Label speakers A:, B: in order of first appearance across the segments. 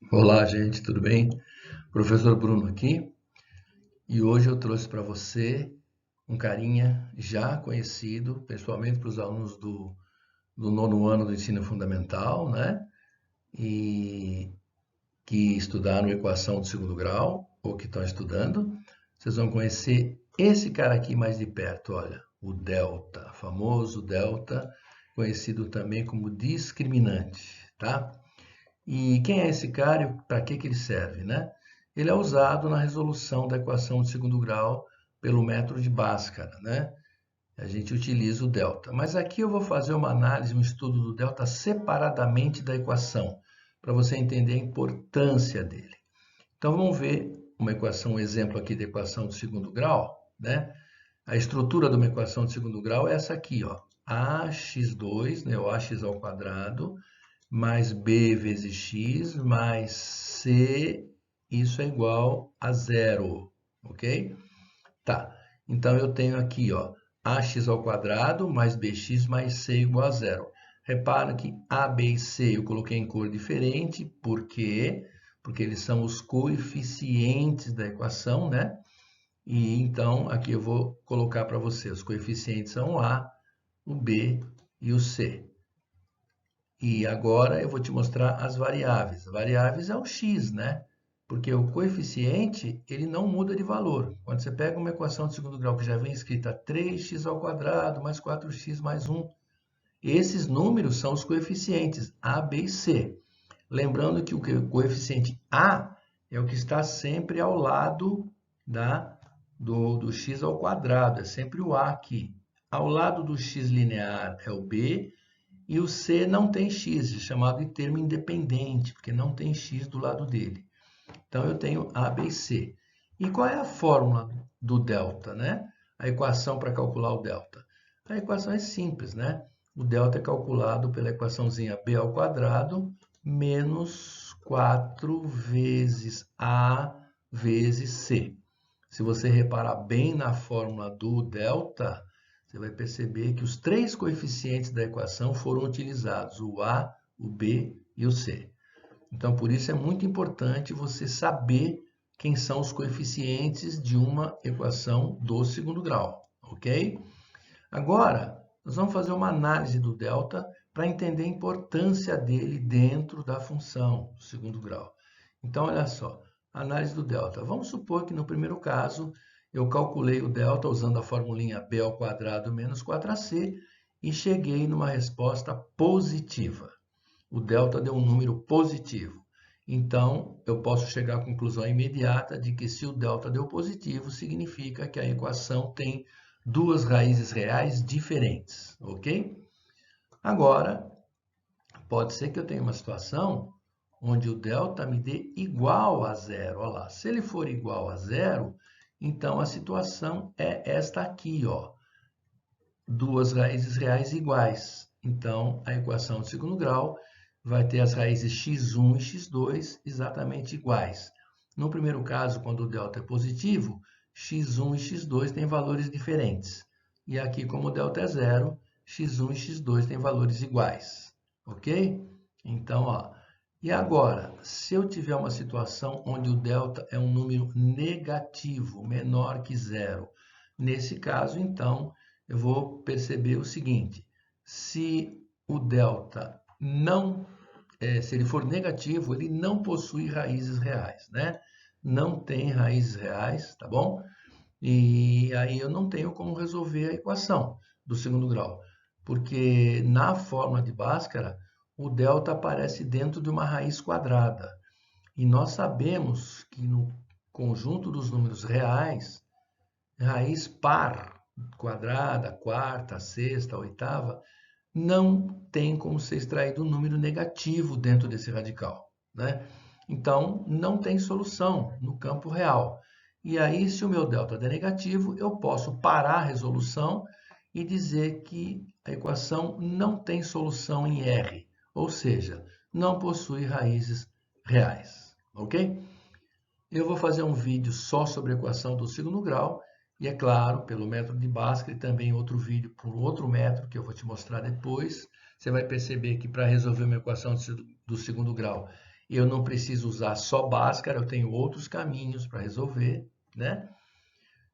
A: Olá, gente, tudo bem? Professor Bruno aqui, e hoje eu trouxe para você um carinha já conhecido, principalmente para os alunos do nono ano do ensino fundamental, né? E que estudaram equação do segundo grau, ou que estão estudando. Vocês vão conhecer esse cara aqui mais de perto, olha, o delta, famoso delta, conhecido também como discriminante, tá? E quem é esse cara e para que ele serve, né? Ele é usado na resolução da equação de segundo grau pelo método de Bhaskara, né? A gente utiliza o delta. Mas aqui eu vou fazer uma análise, um estudo do delta separadamente da equação, para você entender a importância dele. Então vamos ver uma equação, um exemplo aqui da equação de segundo grau, né? A estrutura de uma equação de segundo grau é essa aqui, ó. Ax2, né, o ax ao quadrado, mais b vezes x, mais c, isso é igual a zero, ok? Tá, então eu tenho aqui, ó, ax ao quadrado mais bx mais c igual a zero. Repara que a, b e c eu coloquei em cor diferente, por quê? Porque eles são os coeficientes da equação, né? E então aqui eu vou colocar para você, os coeficientes são o a, o b e o c. E agora eu vou te mostrar as variáveis. Variáveis é o x, né? Porque o coeficiente, ele não muda de valor. Quando você pega uma equação de segundo grau que já vem escrita 3x ao quadrado mais 4x mais 1, esses números são os coeficientes a, b e c. Lembrando que o coeficiente a é o que está sempre ao lado do x ao quadrado, é sempre o a aqui. Ao lado do x linear é o b, e o C não tem x, é chamado de termo independente, porque não tem x do lado dele. Então eu tenho A, B e C. E qual é a fórmula do delta, né? A equação para calcular o delta. A equação é simples, né? O delta é calculado pela equaçãozinha b ao quadrado menos 4 vezes A vezes C. Se você reparar bem na fórmula do delta, você vai perceber que os três coeficientes da equação foram utilizados, o A, o B e o C. Então, por isso é muito importante você saber quem são os coeficientes de uma equação do segundo grau, ok? Agora, nós vamos fazer uma análise do delta para entender a importância dele dentro da função do segundo grau. Então, olha só, análise do delta. Vamos supor que no primeiro caso eu calculei o delta usando a formulinha b ao quadrado menos 4ac e cheguei numa resposta positiva. O delta deu um número positivo. Então, eu posso chegar à conclusão imediata de que se o delta deu positivo, significa que a equação tem duas raízes reais diferentes, ok? Agora, pode ser que eu tenha uma situação onde o delta me dê igual a zero. Olha lá, se ele for igual a zero, então a situação é esta aqui, ó. Duas raízes reais iguais. Então, a equação de segundo grau vai ter as raízes x1 e x2 exatamente iguais. No primeiro caso, quando o delta é positivo, x1 e x2 têm valores diferentes. E aqui, como o delta é zero, x1 e x2 têm valores iguais. Ok? Então, ó. E agora, se eu tiver uma situação onde o delta é um número negativo, menor que zero, nesse caso, então, eu vou perceber o seguinte: se o delta não, se ele for negativo, ele não possui raízes reais, né? Não tem raízes reais, tá bom? E aí eu não tenho como resolver a equação do segundo grau, porque na fórmula de Bhaskara, o delta aparece dentro de uma raiz quadrada. E nós sabemos que no conjunto dos números reais, raiz par, quadrada, quarta, sexta, oitava, não tem como ser extraído um número negativo dentro desse radical, né? Então, não tem solução no campo real. E aí, se o meu delta é negativo, eu posso parar a resolução e dizer que a equação não tem solução em R, ou seja, não possui raízes reais, ok? Eu vou fazer um vídeo só sobre a equação do segundo grau, e é claro, pelo método de Bhaskara e também outro vídeo por outro método que eu vou te mostrar depois. Você vai perceber que para resolver uma equação do segundo grau, eu não preciso usar só Bhaskara, eu tenho outros caminhos para resolver, né?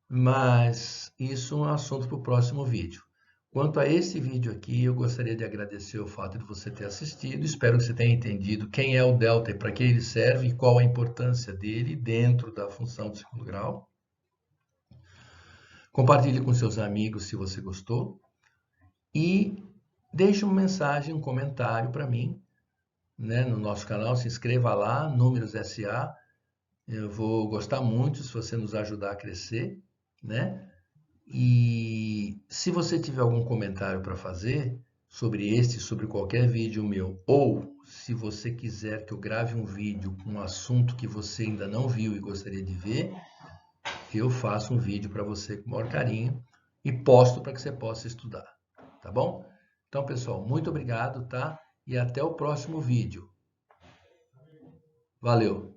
A: Mas isso é um assunto para o próximo vídeo. Quanto a esse vídeo aqui, eu gostaria de agradecer o fato de você ter assistido. Espero que você tenha entendido quem é o delta e para que ele serve e qual a importância dele dentro da função de segundo grau. Compartilhe com seus amigos se você gostou e deixe uma mensagem, um comentário para mim, né, no nosso canal. Se inscreva lá, Números SA. Eu vou gostar muito se você nos ajudar a crescer, né? E se você tiver algum comentário para fazer sobre este, sobre qualquer vídeo meu, ou se você quiser que eu grave um vídeo com um assunto que você ainda não viu e gostaria de ver, eu faço um vídeo para você com o maior carinho e posto para que você possa estudar, tá bom? Então, pessoal, muito obrigado, tá? E até o próximo vídeo. Valeu!